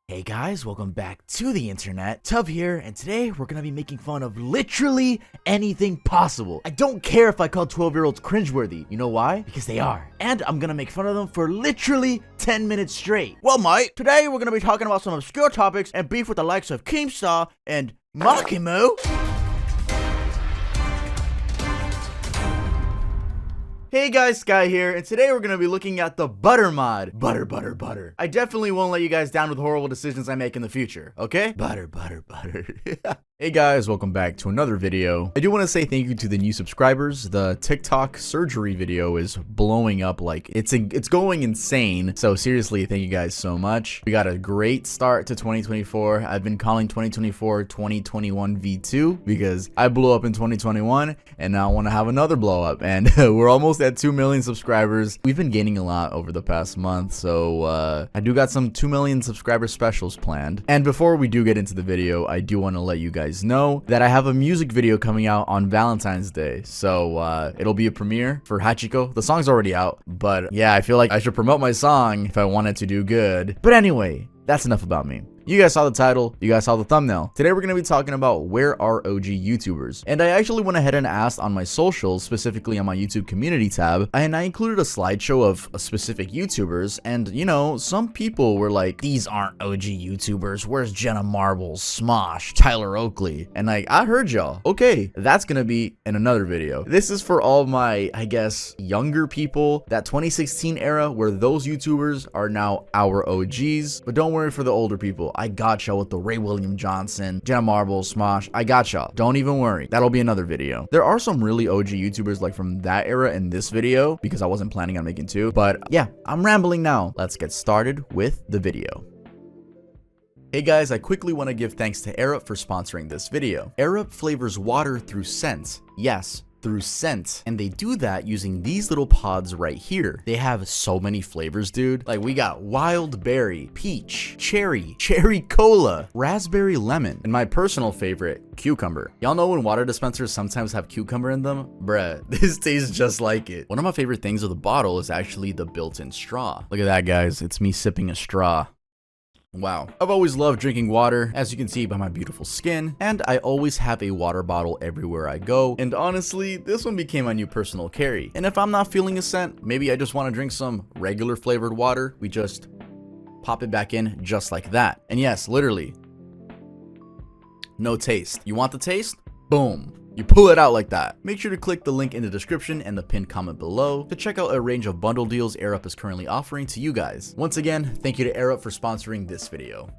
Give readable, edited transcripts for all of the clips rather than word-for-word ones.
Hey guys, welcome back to the internet. Tub here, and today we're gonna be making fun of literally anything possible. I don't care if I call 12-year-olds cringeworthy. You know why? Because they are. And I'm gonna make fun of them for literally 10 minutes straight. Well, mate, today we're gonna be talking about some obscure topics and beef with the likes of Keemstar and Makimu. Hey guys, Sky here, and today we're gonna be looking at the butter mod. Butter. I definitely won't let you guys down with horrible decisions I make in the future, okay? Butter. Hey guys, welcome back to another video. I do want to say thank you to the new subscribers. The TikTok surgery video is blowing up like it's going insane. So seriously, thank you guys so much. We got a great start to 2024. I've been calling 2024 2021 V2 because I blew up in 2021 and now I want to have another blow up, and we're almost at 2 million subscribers. We've been gaining a lot over the past month, so I do got some 2 million subscriber specials planned. And before we do get into the video, I do want to let you guys know that I have a music video coming out on Valentine's Day. So it'll be a premiere for Hachiko. The song's already out, but yeah, I feel like I should promote my song if I want it to do good. But anyway, that's enough about me. You guys saw the title, you guys saw the thumbnail. Today we're going to be talking about where are OG YouTubers. And I actually went ahead and asked on my socials, specifically on my YouTube community tab, and I included a slideshow of specific YouTubers, and you know, some people were like, these aren't OG YouTubers, where's Jenna Marbles, Smosh, Tyler Oakley? And like, I heard y'all. Okay, that's going to be in another video. This is for all my, I guess, younger people, that 2016 era where those YouTubers are now our OGs, but don't worry for the older people. I got y'all with the Ray William Johnson, Jenna Marbles, Smosh. I got y'all. Don't even worry. That'll be another video. There are some really OG YouTubers like from that era in this video because I wasn't planning on making two. But yeah, I'm rambling now. Let's get started with the video. Hey guys, I quickly want to give thanks to AirUp for sponsoring this video. AirUp flavors water through scent. Yes, through scent, and they do that using these little pods right here. They have so many flavors, dude. Like, we got wild berry, peach, cherry cola, raspberry lemon, and my personal favorite, cucumber. Y'all know when water dispensers sometimes have cucumber in them? Bruh, this tastes just like it. One of my favorite things of the bottle is actually the built-in straw. Look at that, guys. It's me sipping a straw. Wow. I've always loved drinking water, as you can see by my beautiful skin, and I always have a water bottle everywhere I go, and honestly, this one became my new personal carry. And if I'm not feeling a scent, maybe I just want to drink some regular flavored water, we just pop it back in just like that. And yes, literally, no taste. You want the taste? Boom. You pull it out like that. Make sure to click the link in the description and the pinned comment below to check out a range of bundle deals AirUp is currently offering to you guys. Once again, thank you to AirUp for sponsoring this video.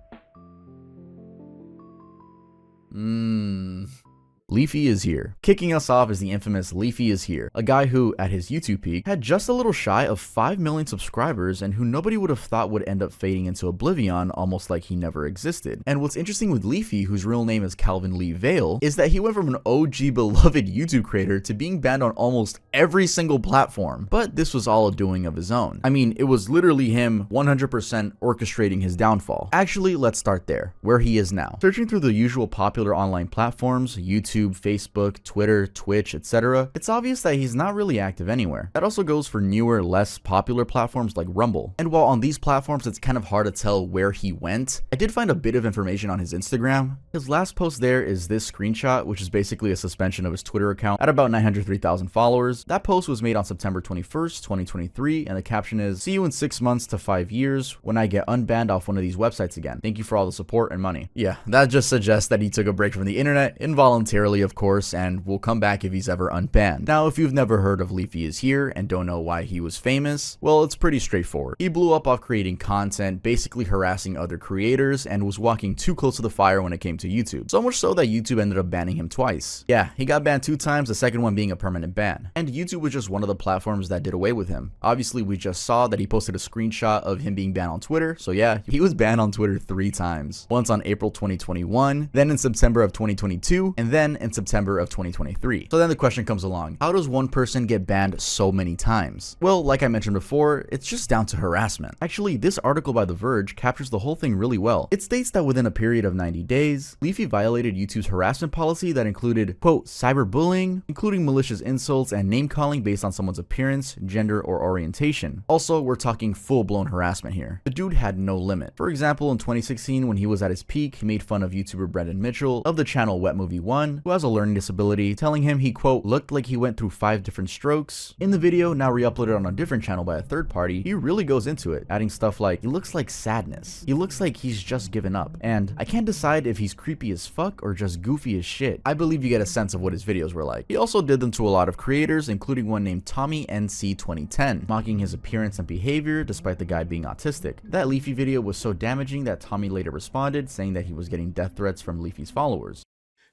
Leafyishere. Kicking us off is the infamous Leafyishere, a guy who, at his YouTube peak, had just a little shy of 5 million subscribers and who nobody would have thought would end up fading into oblivion almost like he never existed. And what's interesting with Leafy, whose real name is Calvin Lee Vale, is that he went from an OG beloved YouTube creator to being banned on almost every single platform. But this was all a doing of his own. I mean, it was literally him 100% orchestrating his downfall. Actually, let's start there, where he is now. Searching through the usual popular online platforms, YouTube, Facebook, Twitter, Twitch, etc., it's obvious that he's not really active anywhere. That also goes for newer, less popular platforms like Rumble. And while on these platforms it's kind of hard to tell where he went, I did find a bit of information on his Instagram. His last post there is this screenshot, which is basically a suspension of his Twitter account at about 903,000 followers. That post was made on September 21st, 2023, and the caption is, "See you in 6 months to 5 years when I get unbanned off one of these websites again. Thank you for all the support and money." Yeah, that just suggests that he took a break from the internet involuntarily, of course, and will come back if he's ever unbanned. Now, if you've never heard of Leafyishere and don't know why he was famous, well, it's pretty straightforward. He blew up off creating content, basically harassing other creators, and was walking too close to the fire when it came to YouTube. So much so that YouTube ended up banning him twice. Yeah, he got banned 2 times, the second one being a permanent ban. And YouTube was just one of the platforms that did away with him. Obviously, we just saw that he posted a screenshot of him being banned on Twitter, so yeah, he was banned on Twitter 3 times. Once on April 2021, then in September of 2022, and then again in September of 2023. So then the question comes along, how does one person get banned so many times? Well, like I mentioned before, it's just down to harassment. Actually, this article by The Verge captures the whole thing really well. It states that within a period of 90 days, Leafy violated YouTube's harassment policy that included, quote, cyberbullying, including malicious insults and name calling based on someone's appearance, gender, or orientation. Also, we're talking full-blown harassment here. The dude had no limit. For example, in 2016, when he was at his peak, he made fun of YouTuber Brendan Mitchell of the channel Wet Movie 1, who has a learning disability, telling him he, quote, looked like he went through 5 different strokes. In the video, now re-uploaded on a different channel by a third party, he really goes into it, adding stuff like, he looks like sadness. He looks like he's just given up. And I can't decide if he's creepy as fuck or just goofy as shit. I believe you get a sense of what his videos were like. He also did them to a lot of creators, including one named Tommy NC 2010, mocking his appearance and behavior despite the guy being autistic. That Leafy video was so damaging that Tommy later responded, saying that he was getting death threats from Leafy's followers.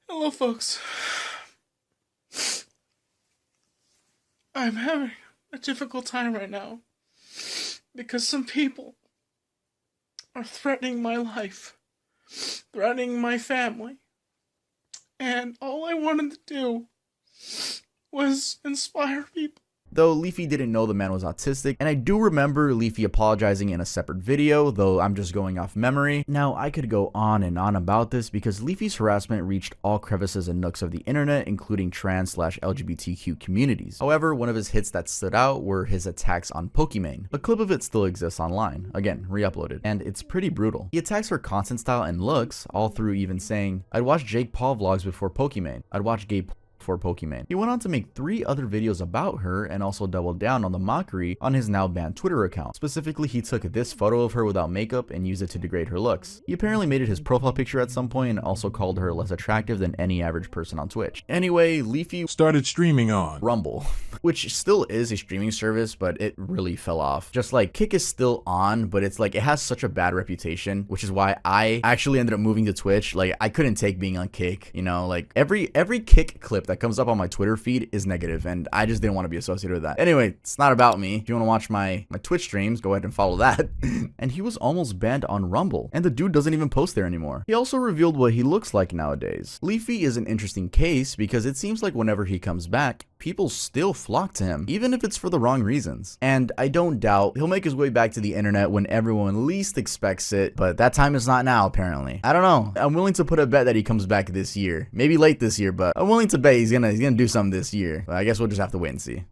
Hello folks. I'm having a difficult time right now because some people are threatening my life, threatening my family, and all I wanted to do was inspire people. Though Leafy didn't know the man was autistic, and I do remember Leafy apologizing in a separate video, though I'm just going off memory. Now, I could go on and on about this because Leafy's harassment reached all crevices and nooks of the internet, including trans/LGBTQ communities. However, one of his hits that stood out were his attacks on Pokimane. A clip of it still exists online, again, re-uploaded, and it's pretty brutal. He attacks her content style and looks, all through even saying, I'd watch Jake Paul vlogs before Pokimane. I'd watch gay for Pokimane. He went on to make 3 other videos about her and also doubled down on the mockery on his now banned Twitter account. Specifically, he took this photo of her without makeup and used it to degrade her looks. He apparently made it his profile picture at some point and also called her less attractive than any average person on Twitch. Anyway, Leafy started streaming on Rumble, which still is a streaming service, but it really fell off. Just like Kick is still on, but it's like it has such a bad reputation, which is why I actually ended up moving to Twitch. Like I couldn't take being on Kick, you know, like every Kick clip that comes up on my Twitter feed is negative, and I just didn't want to be associated with that. Anyway, it's not about me. If you want to watch my Twitch streams, go ahead and follow that. And he was almost banned on Rumble, and the dude doesn't even post there anymore. He also revealed what he looks like nowadays. Leafy is an interesting case because it seems like whenever he comes back, people still flock to him, even if it's for the wrong reasons. And I don't doubt he'll make his way back to the internet when everyone least expects it, but that time is not now, apparently. I don't know. I'm willing to put a bet that he comes back this year. Maybe late this year, but I'm willing to bet he's gonna do something this year. But I guess we'll just have to wait and see.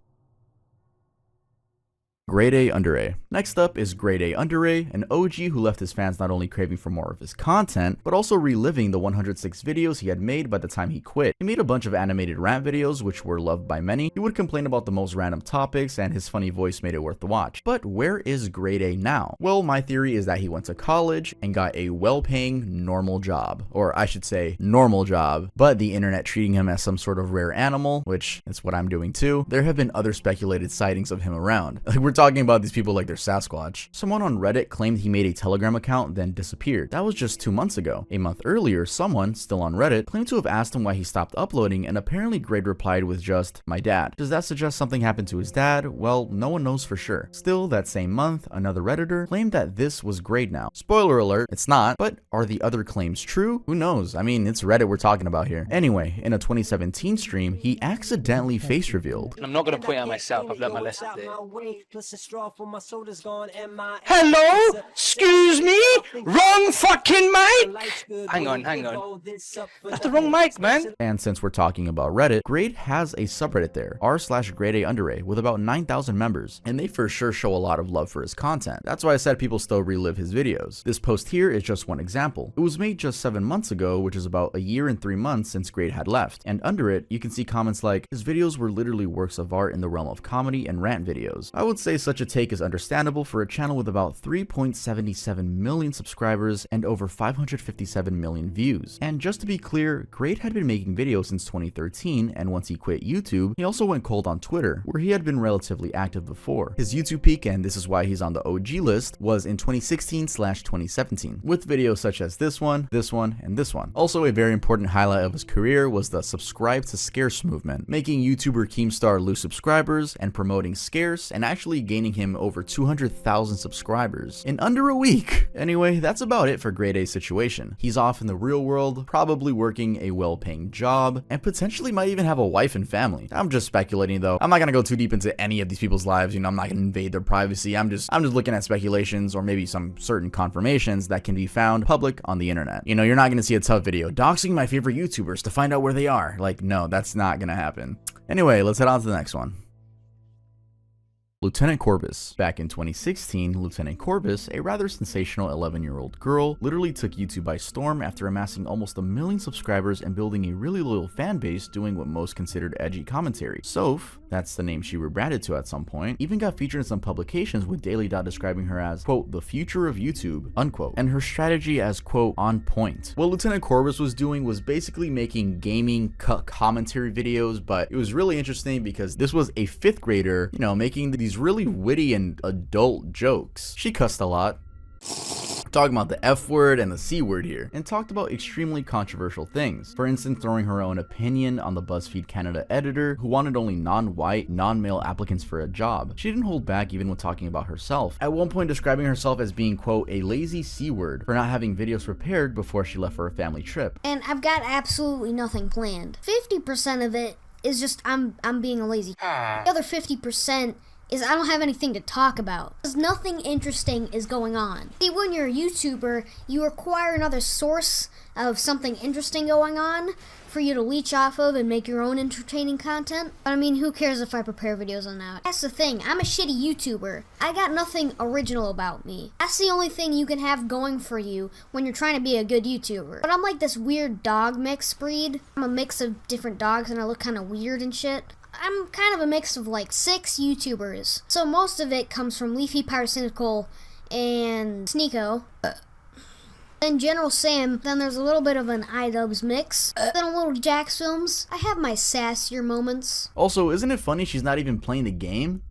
GradeAUnderA. Next up is GradeAUnderA, an OG who left his fans not only craving for more of his content, but also reliving the 106 videos he had made by the time he quit. He made a bunch of animated rant videos, which were loved by many. He would complain about the most random topics, and his funny voice made it worth the watch. But where is GradeA now? Well, my theory is that he went to college and got a well-paying, normal job. Or I should say, normal job, but the internet treating him as some sort of rare animal, which is what I'm doing too. There have been other speculated sightings of him around. Like, we're talking about these people like they're Sasquatch. Someone on Reddit claimed he made a Telegram account, then disappeared. That was just 2 months ago. A month earlier, someone, still on Reddit, claimed to have asked him why he stopped uploading, and apparently Grade replied with just, my dad. Does that suggest something happened to his dad? Well, no one knows for sure. Still, that same month, another Redditor claimed that this was Grade now. Spoiler alert, it's not, but are the other claims true? Who knows? I mean, it's Reddit we're talking about here. Anyway, in a 2017 stream, he accidentally face revealed. I'm not going to point out myself, I've learned my lesson there. Hello? Excuse me? Wrong fucking mic? Hang on. That's the wrong mic, man. And since we're talking about Reddit, Grade has a subreddit there, r/GradeAUnderA, with about 9,000 members, and they for sure show a lot of love for his content. That's why I said people still relive his videos. This post here is just one example. It was made just 7 months ago, which is about a year and 3 months since Grade had left, and under it, you can see comments like, his videos were literally works of art in the realm of comedy and rant videos. I would say such a take is understandable for a channel with about 3.77 million subscribers and over 557 million views. And just to be clear, Grade had been making videos since 2013, and once he quit YouTube, he also went cold on Twitter, where he had been relatively active before. His YouTube peak, and this is why he's on the OG list, was in 2016/2017, with videos such as this one, and this one. Also, a very important highlight of his career was the subscribe to Scarce movement, making YouTuber Keemstar lose subscribers and promoting Scarce, and actually eventually gaining him over 200,000 subscribers in under a week. Anyway, that's about it for Grade A's situation. He's off in the real world, probably working a well-paying job, and potentially might even have a wife and family. I'm just speculating though. I'm not gonna go too deep into any of these people's lives, I'm not gonna invade their privacy. I'm just looking at speculations or maybe some certain confirmations that can be found public on the internet. You're not gonna see a tough video doxing my favorite YouTubers to find out where they are. Like, no, that's not gonna happen. Anyway, let's head on to the next one. Lieutenant Corbis. Back in 2016, Lieutenant Corbis, a rather sensational 11-year-old girl, literally took YouTube by storm after amassing almost 1 million subscribers and building a really loyal fan base doing what most considered edgy commentary. Soph, that's the name she rebranded to at some point, even got featured in some publications with Daily Dot describing her as, quote, the future of YouTube, unquote, and her strategy as, quote, on point. What Lieutenant Corbis was doing was basically making gaming commentary videos, but it was really interesting because this was a 5th grader, making these really witty and adult jokes. She cussed a lot, talking about the F word and the C word here, and talked about extremely controversial things. For instance, throwing her own opinion on the BuzzFeed Canada editor who wanted only non-white, non-male applicants for a job. She didn't hold back even when talking about herself, at one point describing herself as being, quote, a lazy C word for not having videos prepared before she left for a family trip. And I've got absolutely nothing planned. 50% of it is just I'm being a lazy. The other 50% is I don't have anything to talk about, because nothing interesting is going on. See, when you're a YouTuber, you require another source of something interesting going on for you to leech off of and make your own entertaining content. But I mean, who cares if I prepare videos on that? That's the thing, I'm a shitty YouTuber. I got nothing original about me. That's the only thing you can have going for you when you're trying to be a good YouTuber. But I'm like this weird dog mix breed. I'm a mix of different dogs and I look kind of weird and shit. I'm kind of a mix of like 6 YouTubers. So most of it comes from Leafy, Pyrocynical, and Sneeko. Then General Sam, then there's a little bit of an iDubbbz mix, then a little Jax Films. I have my sassier moments. Also, isn't it funny she's not even playing the game?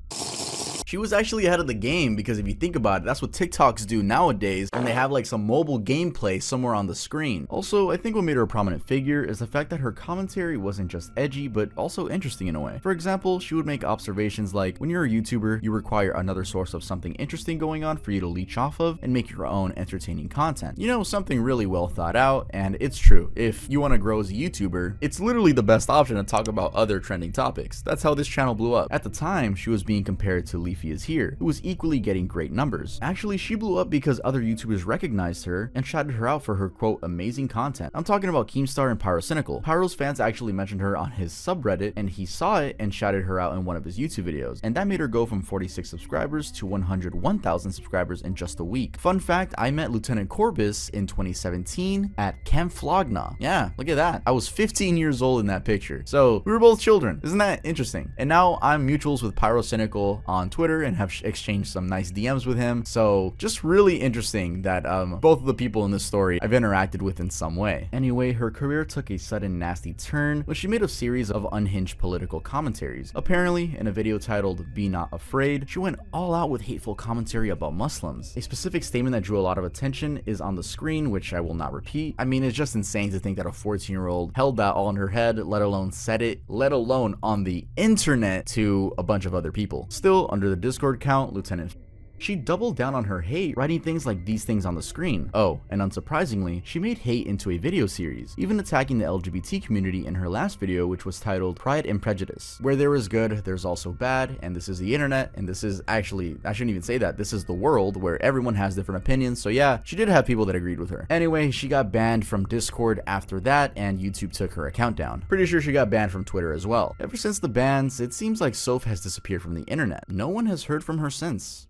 She was actually ahead of the game, because if you think about it, that's what TikToks do nowadays when they have like some mobile gameplay somewhere on the screen. Also, I think what made her a prominent figure is the fact that her commentary wasn't just edgy, but also interesting in a way. For example, she would make observations like, when you're a YouTuber, you require another source of something interesting going on for you to leech off of and make your own entertaining content. Something really well thought out, and it's true. If you want to grow as a YouTuber, it's literally the best option to talk about other trending topics. That's how this channel blew up. At the time, she was being compared to Leafyishere, who was equally getting great numbers. Actually, she blew up because other YouTubers recognized her and shouted her out for her, quote, amazing content. I'm talking about Keemstar and Pyrocynical. Pyro's fans actually mentioned her on his subreddit, and he saw it and shouted her out in one of his YouTube videos, and that made her go from 46 subscribers to 101,000 subscribers in just a week. Fun fact, I met Lieutenant Corbis in 2017 at Camp Flogna. Yeah, look at that. I was 15 years old in that picture. So we were both children. Isn't that interesting? And now I'm mutuals with Pyrocynical on Twitter and have exchanged some nice DMs with him. So just really interesting that both of the people in this story I've interacted with in some way. Anyway, her career took a sudden nasty turn when she made a series of unhinged political commentaries. Apparently, in a video titled Be Not Afraid, she went all out with hateful commentary about Muslims. A specific statement that drew a lot of attention is on the screen, which I will not repeat. I mean, it's just insane to think that a 14-year-old held that all in her head, let alone said it, let alone on the internet to a bunch of other people. Still, under the Discord count, Lieutenant She doubled down on her hate, writing things like these things on the screen. Oh, and unsurprisingly, she made hate into a video series, even attacking the LGBT community in her last video, which was titled Pride and Prejudice. Where there is good, there's also bad, and this is the internet, and this is actually, I shouldn't even say that, this is the world where everyone has different opinions, so yeah, she did have people that agreed with her. Anyway, she got banned from Discord after that, and YouTube took her account down. Pretty sure she got banned from Twitter as well. Ever since the bans, it seems like Soph has disappeared from the internet. No one has heard from her since.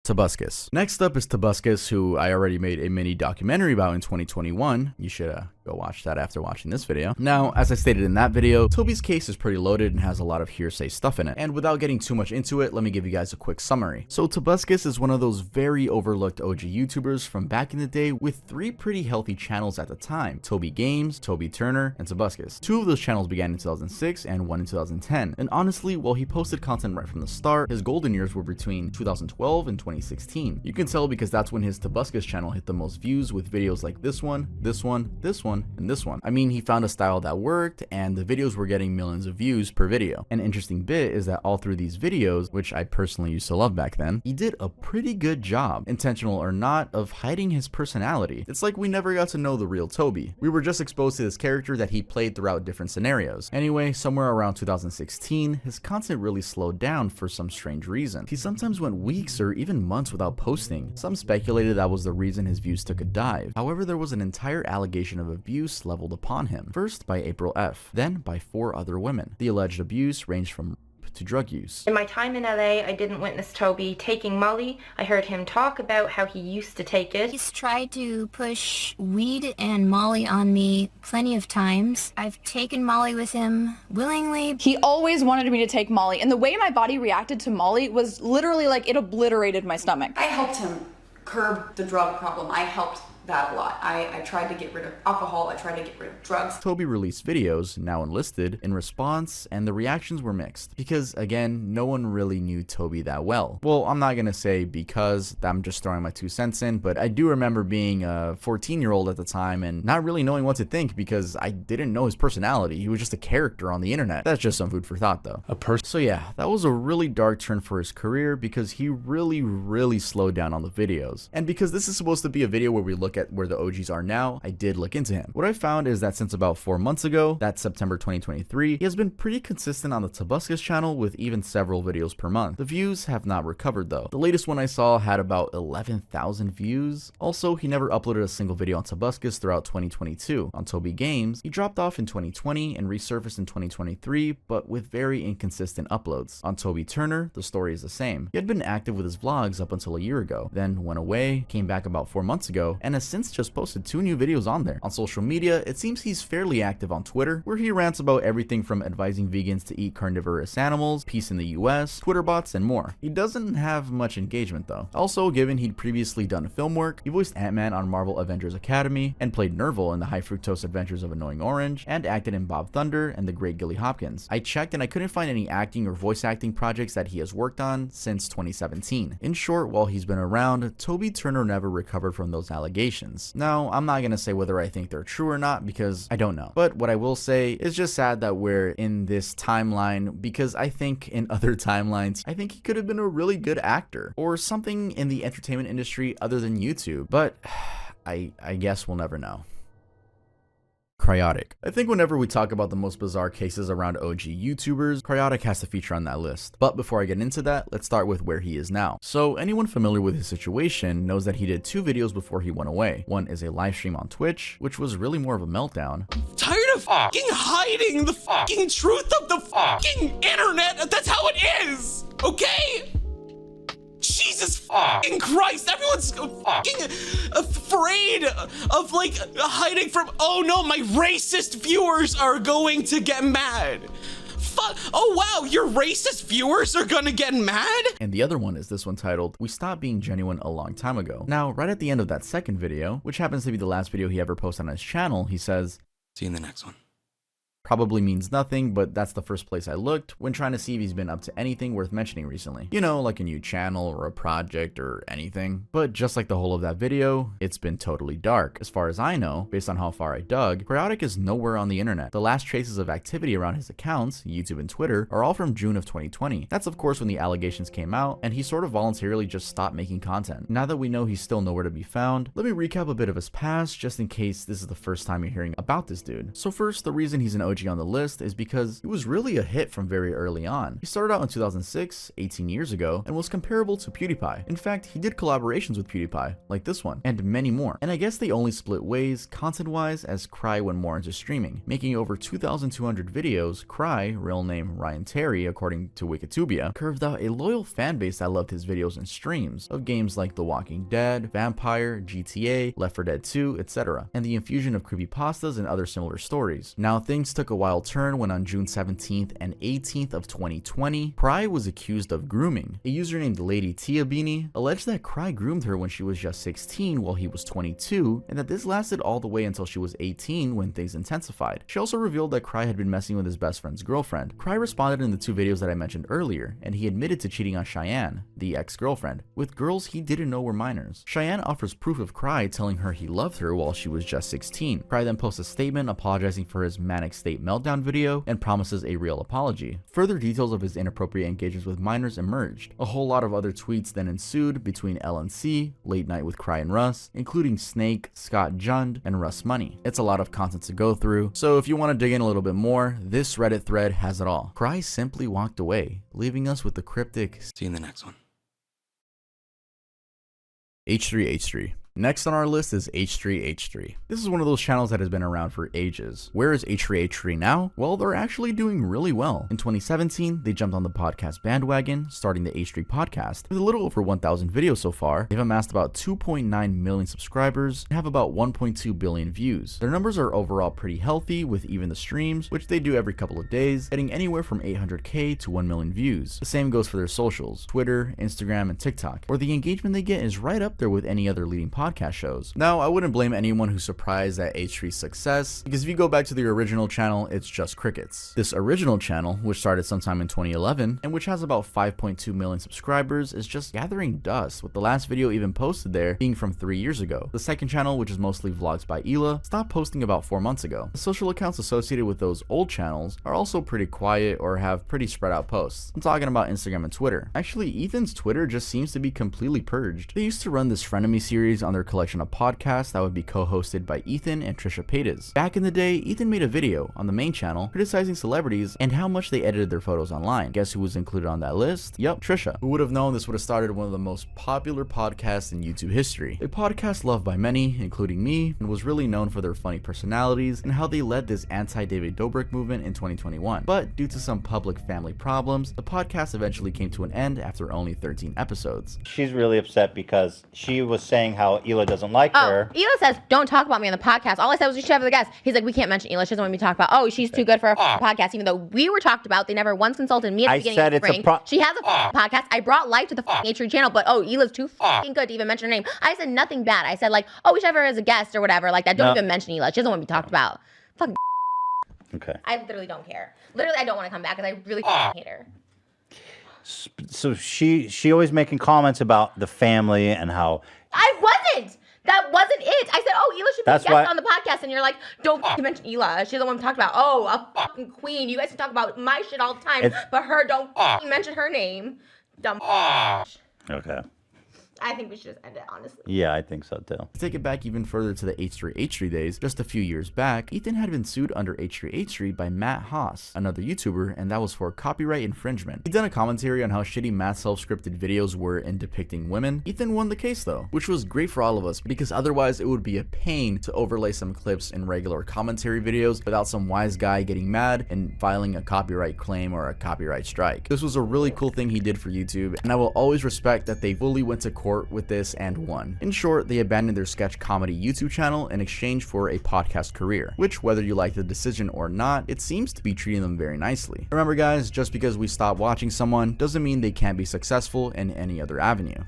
Tobuscus. Next up is Tobuscus, who I already made a mini documentary about in 2021. You should go watch that after watching this video. Now, as I stated in that video, Toby's case is pretty loaded and has a lot of hearsay stuff in it. And without getting too much into it, let me give you guys a quick summary. So Tobuscus is one of those very overlooked OG YouTubers from back in the day with 3 pretty healthy channels at the time: Toby Games, Toby Turner, and Tobuscus. 2 of those channels began in 2006 and 1 in 2010. And honestly, while he posted content right from the start, his golden years were between 2012 and 2016. You can tell because that's when his Tobuscus channel hit the most views with videos like this one, this one, this one, one, and this one. I mean, he found a style that worked, and the videos were getting millions of views per video. An interesting bit is that all through these videos, which I personally used to love back then, he did a pretty good job, intentional or not, of hiding his personality. It's like we never got to know the real Toby. We were just exposed to this character that he played throughout different scenarios. Anyway, somewhere around 2016, his content really slowed down for some strange reason. He sometimes went weeks or even months without posting. Some speculated that was the reason his views took a dive. However, there was an entire allegation of abuse leveled upon him, first by April F., then by 4 other women. The alleged abuse ranged from to drug use. In my time in LA, I didn't witness Toby taking Molly. I heard him talk about how he used to take it. He's tried to push weed and Molly on me plenty of times. I've taken Molly with him willingly. He always wanted me to take Molly, and the way my body reacted to Molly was literally like it obliterated my stomach. I helped him curb the drug problem. I helped that a lot. I tried to get rid of alcohol, I tried to get rid of drugs. Toby released videos, now enlisted, in response, and the reactions were mixed. Because, again, no one really knew Toby that well. Well, I'm not gonna say because, I'm just throwing my 2 cents in, but I do remember being a 14-year-old at the time and not really knowing what to think because I didn't know his personality. He was just a character on the internet. That's just some food for thought, though. So yeah, that was a really dark turn for his career because he really slowed down on the videos. And because this is supposed to be a video where we look at where the OGs are now, I did look into him. What I found is that since about 4 months ago, that's September 2023, he has been pretty consistent on the Tobuscus channel with even several videos per month. The views have not recovered though. The latest one I saw had about 11,000 views. Also, he never uploaded a single video on Tobuscus throughout 2022. On Toby Games, he dropped off in 2020 and resurfaced in 2023, but with very inconsistent uploads. On Toby Turner, the story is the same. He had been active with his vlogs up until a year ago, then went away, came back about 4 months ago, and has since just posted 2 new videos on there. On social media, it seems he's fairly active on Twitter, where he rants about everything from advising vegans to eat carnivorous animals, peace in the US, Twitter bots, and more. He doesn't have much engagement though. Also, given he'd previously done film work, he voiced Ant-Man on Marvel Avengers Academy, and played Nerval in the High Fructose Adventures of Annoying Orange, and acted in Bob Thunder and The Great Gilly Hopkins. I checked and I couldn't find any acting or voice acting projects that he has worked on since 2017. In short, while he's been around, Toby Turner never recovered from those allegations. Now, I'm not gonna say whether I think they're true or not because I don't know. But what I will say is just sad that we're in this timeline because I think in other timelines, I think he could have been a really good actor or something in the entertainment industry other than YouTube. But I guess we'll never know. Cryaotic. I think whenever we talk about the most bizarre cases around OG YouTubers, Cryaotic has to feature on that list. But before I get into that, let's start with where he is now. So anyone familiar with his situation knows that he did 2 videos before he went away. One is a live stream on Twitch, which was really more of a meltdown. Tired of fucking hiding the fucking truth of the fucking internet. That's how it is, okay? Jesus fucking Christ, everyone's fucking afraid of like hiding from, oh no, my racist viewers are going to get mad. Oh wow, your racist viewers are gonna get mad? And the other one is this one titled, We Stopped Being Genuine a Long Time Ago. Now, right at the end of that second video, which happens to be the last video he ever posted on his channel, he says, see you in the next one. Probably means nothing, but that's the first place I looked when trying to see if he's been up to anything worth mentioning recently. You know, like a new channel or a project or anything. But just like the whole of that video, it's been totally dark. As far as I know, based on how far I dug, Cryaotic is nowhere on the internet. The last traces of activity around his accounts, YouTube and Twitter, are all from June of 2020. That's of course when the allegations came out, and he sort of voluntarily just stopped making content. Now that we know he's still nowhere to be found, let me recap a bit of his past, just in case this is the first time you're hearing about this dude. So first, the reason he's an OG on the list is because he was really a hit from very early on. He started out in 2006, 18 years ago, and was comparable to PewDiePie. In fact, he did collaborations with PewDiePie, like this one, and many more. And I guess they only split ways, content-wise, as Cry went more into streaming. Making over 2,200 videos, Cry, real name Ryan Terry according to Wikitubia, curved out a loyal fan base that loved his videos and streams of games like The Walking Dead, Vampire, GTA, Left 4 Dead 2, etc., and the infusion of creepypastas and other similar stories. Now, things took took a wild turn when on June 17th and 18th of 2020, Cry was accused of grooming. A user named Lady Tia Beanie alleged that Cry groomed her when she was just 16 while he was 22, and that this lasted all the way until she was 18 when things intensified. She also revealed that Cry had been messing with his best friend's girlfriend. Cry responded in the 2 videos that I mentioned earlier, and he admitted to cheating on Cheyenne, the ex-girlfriend, with girls he didn't know were minors. Cheyenne offers proof of Cry telling her he loved her while she was just 16. Cry then posts a statement apologizing for his manic state meltdown video and promises a real apology. Further details of his inappropriate engagements with minors emerged. A whole lot of other tweets then ensued between LNC, Late Night with Cry and Russ, including Snake, Scott Jund, and Russ Money. It's a lot of content to go through, so if you want to dig in a little bit more, this Reddit thread has it all. Cry simply walked away, leaving us with the cryptic, See you in the next one. H3H3. Next on our list is H3H3. This is one of those channels that has been around for ages. Where is H3H3 now? Well, they're actually doing really well. In 2017, they jumped on the podcast bandwagon, starting the H3 podcast. With a little over 1,000 videos so far, they've amassed about 2.9 million subscribers and have about 1.2 billion views. Their numbers are overall pretty healthy, with even the streams, which they do every couple of days, getting anywhere from 800k to 1 million views. The same goes for their socials, Twitter, Instagram, and TikTok, where the engagement they get is right up there with any other leading podcast shows. Now, I wouldn't blame anyone who's surprised at H3's success, because if you go back to the original channel, it's just crickets. This original channel, which started sometime in 2011, and which has about 5.2 million subscribers, is just gathering dust, with the last video even posted there being from 3 years ago. The second channel, which is mostly vlogs by Ela, stopped posting about 4 months ago. The social accounts associated with those old channels are also pretty quiet or have pretty spread out posts. I'm talking about Instagram and Twitter. Actually, Ethan's Twitter just seems to be completely purged. They used to run this Frenemy series on their collection of podcasts that would be co-hosted by Ethan and Trisha Paytas. Back in the day, Ethan made a video on the main channel criticizing celebrities and how much they edited their photos online. Guess who was included on that list? Yep, Trisha. Who would have known this would have started one of the most popular podcasts in YouTube history? A podcast loved by many, including me, and was really known for their funny personalities and how they led this anti-David Dobrik movement in 2021. But due to some public family problems, the podcast eventually came to an end after only 13 episodes. She's really upset because she was saying how Ela doesn't like her. Ela says, don't talk about me on the podcast. All I said was we should have the guest. He's like, we can't mention Ela. She doesn't want me to talk about, oh, she's too good for a podcast, even though we were talked about. They never once consulted me at the beginning of the spring. She has a podcast. I brought life to the H3 channel, but oh, Ela's too good to even mention her name. I said nothing bad. I said like, oh, we should have her as a guest or whatever. Like that. Don't even mention Ela. She doesn't want to be talked about. Fucking. Okay. I literally don't care. Literally, I don't want to come back because I really hate her. So she always making comments about the family and how. I wasn't. That wasn't it. I said, oh, Ela should be a guest on the podcast. And you're like, don't mention Ela. She doesn't want to talk about, oh, a fucking queen. You guys can talk about my shit all the time, but her, don't mention her name. Dumb. Okay. I think we should just end it, honestly. Yeah, I think so too. To take it back even further to the H3H3 days, just a few years back, Ethan had been sued under H3H3 by Matt Haas, another YouTuber, and that was for copyright infringement. He'd done a commentary on how shitty Matt's self-scripted videos were in depicting women. Ethan won the case though, which was great for all of us because otherwise it would be a pain to overlay some clips in regular commentary videos without some wise guy getting mad and filing a copyright claim or a copyright strike. This was a really cool thing he did for YouTube, and I will always respect that they fully went to court with this and won. In short, they abandoned their sketch comedy YouTube channel in exchange for a podcast career, which, whether you like the decision or not, it seems to be treating them very nicely. Remember guys, just because we stop watching someone doesn't mean they can't be successful in any other avenue.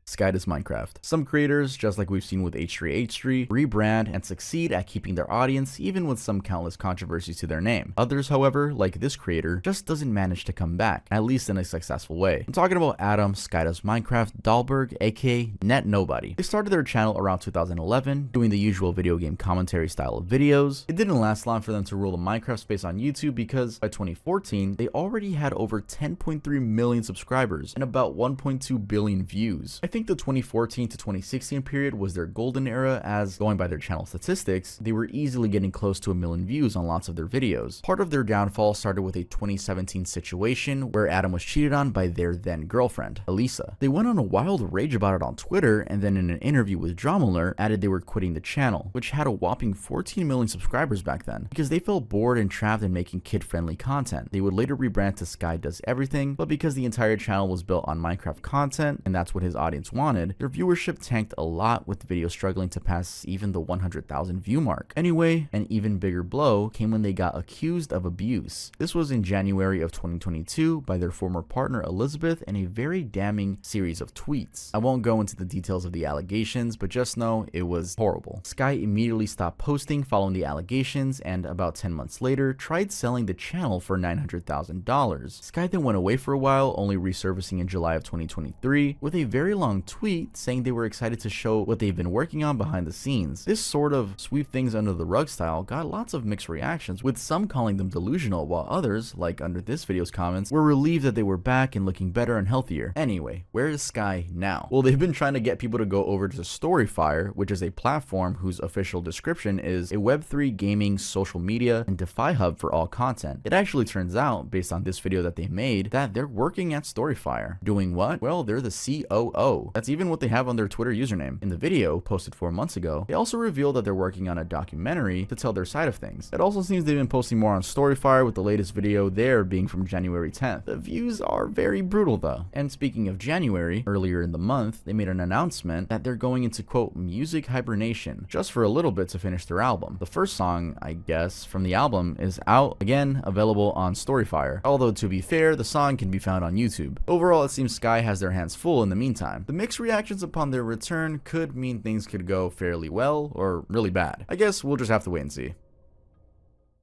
SkyDoesMinecraft. Some creators, just like we've seen with H3H3, rebrand and succeed at keeping their audience even with some countless controversies to their name. Others, however, like this creator, just doesn't manage to come back, at least in a successful way. I'm talking about Adam, SkyDoesMinecraft, Dahlberg, aka Net Nobody. They started their channel around 2011, doing the usual video game commentary style of videos. It didn't last long for them to rule the Minecraft space on YouTube because by 2014, they already had over 10.3 million subscribers and about 1.2 billion views. I think the 2014 to 2016 period was their golden era, as going by their channel statistics, they were easily getting close to 1 million views on lots of their videos. Part of their downfall started with a 2017 situation where Adam was cheated on by their then girlfriend, Elisa. They went on a wild rage about it on Twitter, and then in an interview with Dramaler added they were quitting the channel, which had a whopping 14 million subscribers back then, because they felt bored and trapped in making kid-friendly content. They would later rebrand to SkyDoesEverything, but because the entire channel was built on Minecraft content, and that's what his audience YouTubers wanted, their viewership tanked a lot, with the video struggling to pass even the 100,000 view mark. Anyway, an even bigger blow came when they got accused of abuse. This was in January of 2022 by their former partner Elizabeth in a very damning series of tweets. I won't go into the details of the allegations, but just know it was horrible. Sky immediately stopped posting following the allegations, and about 10 months later tried selling the channel for $900,000. Sky then went away for a while, only resurfacing in July of 2023 with a very long tweet saying they were excited to show what they've been working on behind the scenes. This sort of sweep things under the rug style got lots of mixed reactions, with some calling them delusional, while others, like under this video's comments, were relieved that they were back and looking better and healthier. Anyway, where is Sky now? Well, they've been trying to get people to go over to Storyfire, which is a platform whose official description is a Web3 gaming, social media, and DeFi hub for all content. It actually turns out, based on this video that they made, that they're working at Storyfire. Doing what? Well, they're the COO. That's even what they have on their Twitter username. In the video, posted 4 months ago, they also revealed that they're working on a documentary to tell their side of things. It also seems they've been posting more on Storyfire, with the latest video there being from January 10th. The views are very brutal though. And speaking of January, earlier in the month, they made an announcement that they're going into, quote, music hibernation, just for a little bit to finish their album. The first song, I guess, from the album is out, again, available on Storyfire. Although, to be fair, the song can be found on YouTube. Overall, it seems Sky has their hands full in the meantime. The mixed reactions upon their return could mean things could go fairly well or really bad. I guess we'll just have to wait and see.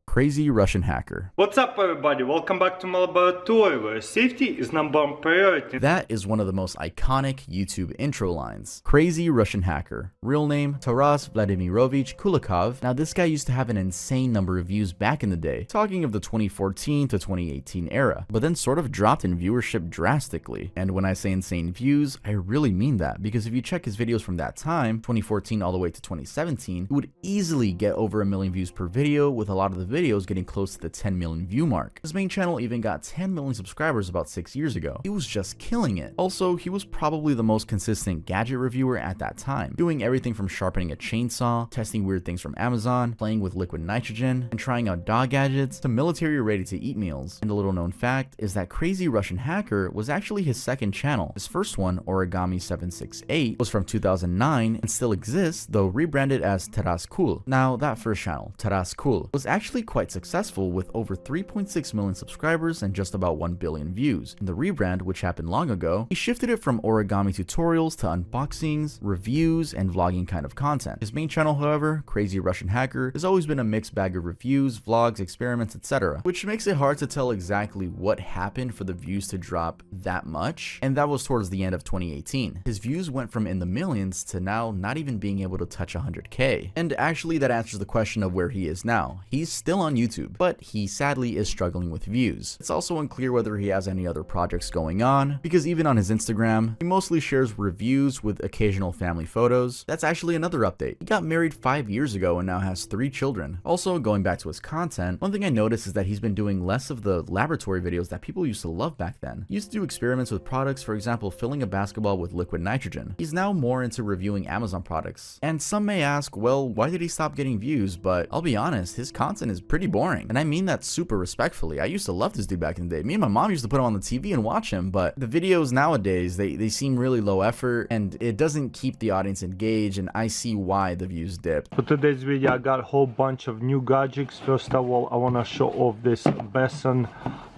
CrazyRussianHacker. What's up, everybody? Welcome back to my laboratory, where safety is number one priority. That is one of the most iconic YouTube intro lines. CrazyRussianHacker. Real name, Taras Vladimirovich Kulikov. Now, this guy used to have an insane number of views back in the day, talking of the 2014 to 2018 era, but then sort of dropped in viewership drastically. And when I say insane views, I really mean that, because if you check his videos from that time, 2014 all the way to 2017, it would easily get over 1 million views per video, with a lot of the videos getting close to the 10 million view mark. His main channel even got 10 million subscribers about 6 years ago. He was just killing it. Also, he was probably the most consistent gadget reviewer at that time, doing everything from sharpening a chainsaw, testing weird things from Amazon, playing with liquid nitrogen, and trying out dog gadgets, to military ready-to-eat meals. And a little known fact is that CrazyRussianHacker was actually his second channel. His first one, Origami768, was from 2009 and still exists, though rebranded as Taras Cool. Now, that first channel, Taras Cool, was actually quite successful, with over 3.6 million subscribers and just about 1 billion views. In the rebrand, which happened long ago, he shifted it from origami tutorials to unboxings, reviews, and vlogging kind of content. His main channel, however, CrazyRussianHacker, has always been a mixed bag of reviews, vlogs, experiments, etc., which makes it hard to tell exactly what happened for the views to drop that much, and that was towards the end of 2018. His views went from in the millions to now not even being able to touch 100K. And actually, that answers the question of where he is now. He's still on YouTube, but he sadly is struggling with views. It's also unclear whether he has any other projects going on, because even on his Instagram, he mostly shares reviews with occasional family photos. That's actually another update. He got married 5 years ago and now has 3 children. Also, going back to his content, one thing I noticed is that he's been doing less of the laboratory videos that people used to love back then. He used to do experiments with products, for example, filling a basketball with liquid nitrogen. He's now more into reviewing Amazon products. And some may ask, well, why did he stop getting views? But I'll be honest, his content is pretty boring. And I mean that super respectfully. I used to love this dude back in the day. Me and my mom used to put him on the TV and watch him, but the videos nowadays, they seem really low effort, and it doesn't keep the audience engaged, and I see why the views dip. For today's video, I got a whole bunch of new gadgets. First of all, I want to show off this Besson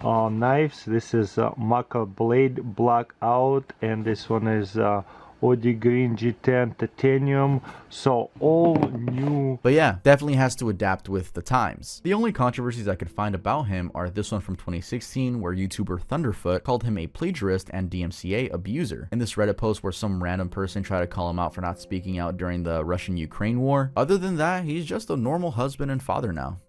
knives. This is Maca Blade Blackout, and this one is Audi Green G10 Titanium, so all new. But yeah, definitely has to adapt with the times. The only controversies I could find about him are this one from 2016, where YouTuber Thunderfoot called him a plagiarist and DMCA abuser, and this Reddit post where some random person tried to call him out for not speaking out during the Russian-Ukraine war. Other than that, he's just a normal husband and father now.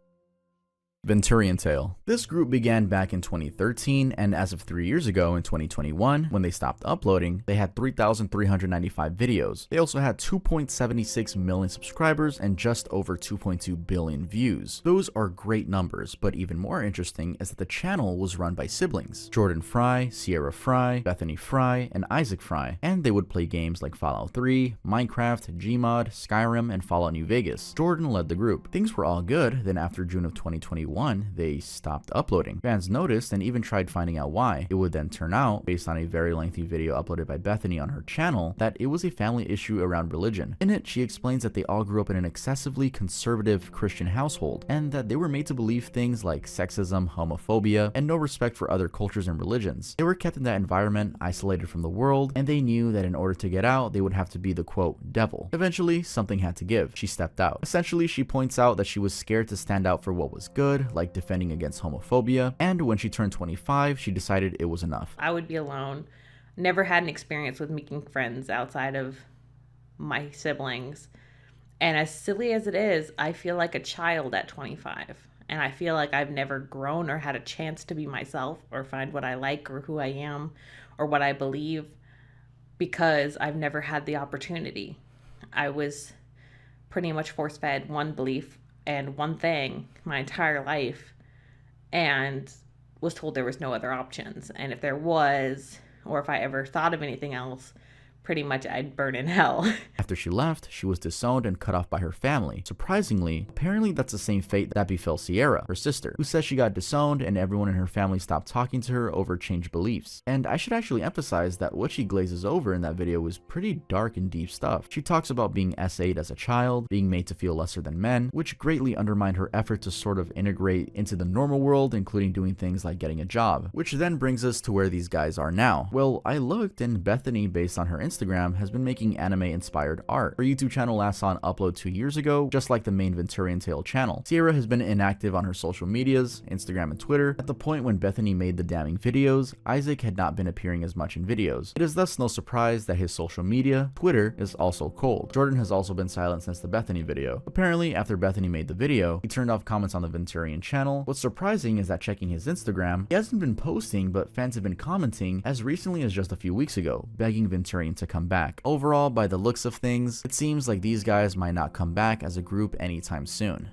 VenturianTale. This group began back in 2013, and as of 3 years ago in 2021, when they stopped uploading, they had 3,395 videos. They also had 2.76 million subscribers and just over 2.2 billion views. Those are great numbers, but even more interesting is that the channel was run by siblings, Jordan Fry, Sierra Fry, Bethany Fry, and Isaac Fry, and they would play games like Fallout 3, Minecraft, Gmod, Skyrim, and Fallout New Vegas. Jordan led the group. Things were all good, then after June of 2021, 2021, they stopped uploading. Fans noticed and even tried finding out why. It would then turn out, based on a very lengthy video uploaded by Bethany on her channel, that it was a family issue around religion. In it, she explains that they all grew up in an excessively conservative Christian household, and that they were made to believe things like sexism, homophobia, and no respect for other cultures and religions. They were kept in that environment, isolated from the world, and they knew that in order to get out, they would have to be the quote, devil. Eventually, something had to give. She stepped out. Essentially, she points out that she was scared to stand out for what was good, like defending against homophobia, and when she turned 25, she decided it was enough. I would be alone. Never had an experience with making friends outside of my siblings. And as silly as it is, I feel like a child at 25. And I feel like I've never grown or had a chance to be myself or find what I like or who I am or what I believe because I've never had the opportunity. I was pretty much force-fed one belief and one thing my entire life and was told there was no other options. And if there was, or if I ever thought of anything else, pretty much I'd burn in hell. After she left, she was disowned and cut off by her family. Surprisingly, apparently that's the same fate that befell Sierra, her sister, who says she got disowned and everyone in her family stopped talking to her over changed beliefs. And I should actually emphasize that what she glazes over in that video was pretty dark and deep stuff. She talks about being SA'd as a child, being made to feel lesser than men, which greatly undermined her effort to sort of integrate into the normal world, including doing things like getting a job. Which then brings us to where these guys are now. Well, I looked and Bethany, based on her Instagram, has been making anime-inspired art. Her YouTube channel last saw an upload 2 years ago, just like the main VenturianTale channel. Sierra has been inactive on her social medias, Instagram and Twitter. At the point when Bethany made the damning videos, Isaac had not been appearing as much in videos. It is thus no surprise that his social media, Twitter, is also cold. Jordan has also been silent since the Bethany video. Apparently, after Bethany made the video, he turned off comments on the Venturian channel. What's surprising is that checking his Instagram, he hasn't been posting, but fans have been commenting as recently as just a few weeks ago, begging Venturian to come back. Overall, by the looks of things, it seems like these guys might not come back as a group anytime soon.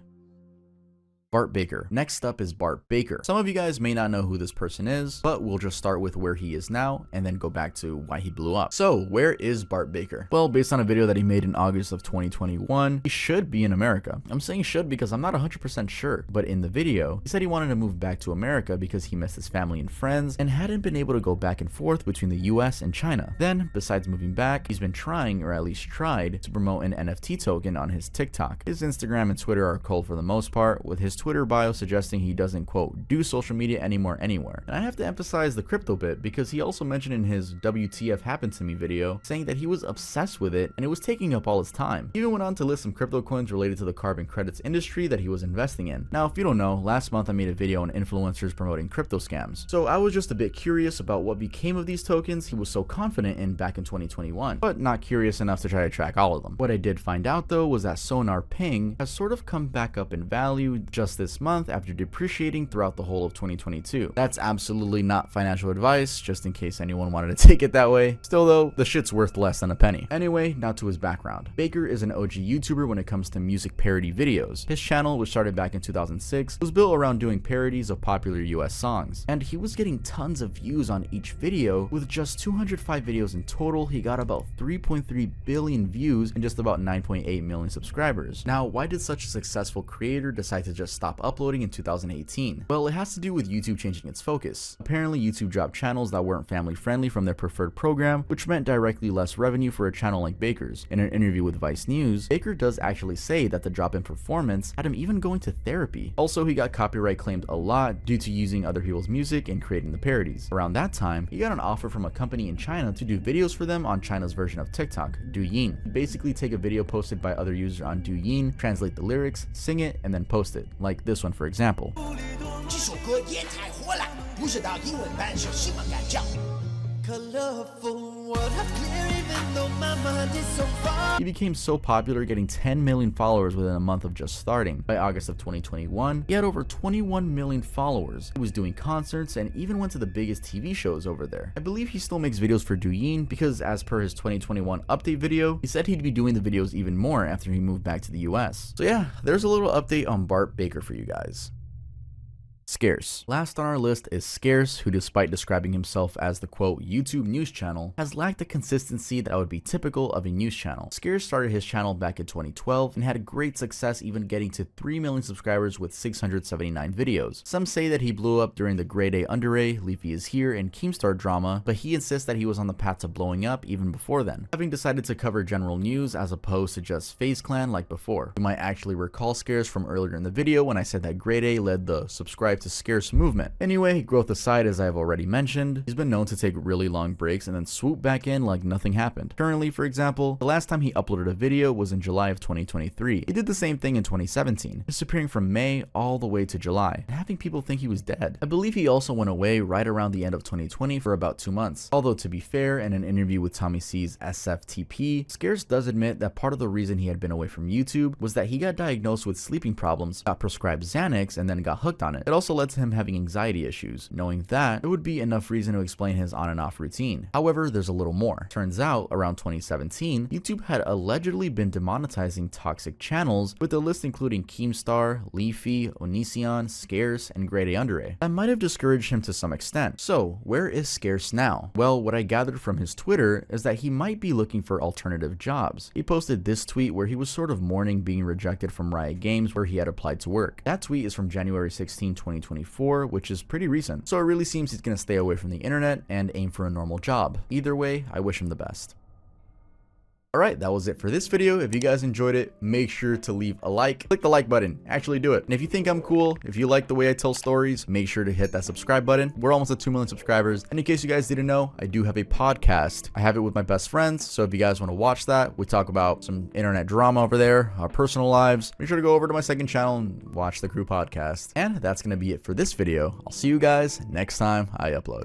Bart Baker. Next up is Bart Baker. Some of you guys may not know who this person is, but we'll just start with where he is now and then go back to why he blew up. So, where is Bart Baker? Well, based on a video that he made in August of 2021, he should be in America. I'm saying should because I'm not 100% sure, but in the video, he said he wanted to move back to America because he missed his family and friends and hadn't been able to go back and forth between the US and China. Then, besides moving back, he's been trying, or at least tried, to promote an NFT token on his TikTok. His Instagram and Twitter are cold for the most part, with his Twitter bio suggesting he doesn't, quote, do social media anymore anywhere. And I have to emphasize the crypto bit because he also mentioned in his WTF Happened to Me video saying that he was obsessed with it and it was taking up all his time. He even went on to list some crypto coins related to the carbon credits industry that he was investing in. Now, if you don't know, last month I made a video on influencers promoting crypto scams. So I was just a bit curious about what became of these tokens he was so confident in back in 2021, but not curious enough to try to track all of them. What I did find out though was that Sonar Ping has sort of come back up in value just this month after depreciating throughout the whole of 2022. That's absolutely not financial advice, just in case anyone wanted to take it that way. Still though, the shit's worth less than a penny. Anyway, now to his background. Baker is an OG YouTuber when it comes to music parody videos. His channel, which started back in 2006, was built around doing parodies of popular US songs, and he was getting tons of views on each video. With just 205 videos in total, he got about 3.3 billion views and just about 9.8 million subscribers. Now, why did such a successful creator decide to just stop uploading in 2018? Well, it has to do with YouTube changing its focus. Apparently, YouTube dropped channels that weren't family friendly from their preferred program, which meant directly less revenue for a channel like Baker's. In an interview with Vice News, Baker does actually say that the drop in performance had him even going to therapy. Also, he got copyright claimed a lot due to using other people's music and creating the parodies. Around that time, he got an offer from a company in China to do videos for them on China's version of TikTok, Douyin. Basically take a video posted by other users on Douyin, translate the lyrics, sing it, and then post it, like this one for example. 这首歌也太火了，不知道英文版是什么感觉。 He became so popular, getting 10 million followers within a month of just starting. By August of 2021, he had over 21 million followers. He was doing concerts and even went to the biggest TV shows over there. I believe he still makes videos for Douyin because, as per his 2021 update video, he said he'd be doing the videos even more after he moved back to the US. So yeah, there's a little update on Bart Baker for you guys. Scarce. Last on our list is Scarce, who despite describing himself as the quote YouTube news channel, has lacked the consistency that would be typical of a news channel. Scarce started his channel back in 2012 and had great success, even getting to 3 million subscribers with 679 videos. Some say that he blew up during the GradeAUnderA, Leafyishere, and Keemstar drama, but he insists that he was on the path to blowing up even before then, having decided to cover general news as opposed to just FaZe Clan like before. You might actually recall Scarce from earlier in the video when I said that GradeA led the subscribe to Scarce movement. Anyway, growth aside, as I've already mentioned, he's been known to take really long breaks and then swoop back in like nothing happened. Currently, for example, the last time he uploaded a video was in July of 2023. He did the same thing in 2017, disappearing from May all the way to July, and having people think he was dead. I believe he also went away right around the end of 2020 for about 2 months. Although to be fair, in an interview with Tommy C's SFTP, Scarce does admit that part of the reason he had been away from YouTube was that he got diagnosed with sleeping problems, got prescribed Xanax, and then got hooked on it. It also led to him having anxiety issues. Knowing that, it would be enough reason to explain his on and off routine. However, there's a little more. Turns out, around 2017, YouTube had allegedly been demonetizing toxic channels, with a list including Keemstar, Leafy, Onision, Scarce, and GradeAUnderA. That might have discouraged him to some extent. So, where is Scarce now? Well, what I gathered from his Twitter is that he might be looking for alternative jobs. He posted this tweet where he was sort of mourning being rejected from Riot Games where he had applied to work. That tweet is from January 16, 2024, which is pretty recent. So it really seems he's gonna stay away from the internet and aim for a normal job. Either way, I wish him the best. Alright, that was it for this video. If you guys enjoyed it, make sure to leave a like. Click the like button. Actually do it. And if you think I'm cool, if you like the way I tell stories, make sure to hit that subscribe button. We're almost at 2 million subscribers. And in case you guys didn't know, I do have a podcast. I have it with my best friends. So if you guys want to watch that, we talk about some internet drama over there, our personal lives. Make sure to go over to my second channel and watch the Crew podcast. And that's going to be it for this video. I'll see you guys next time I upload.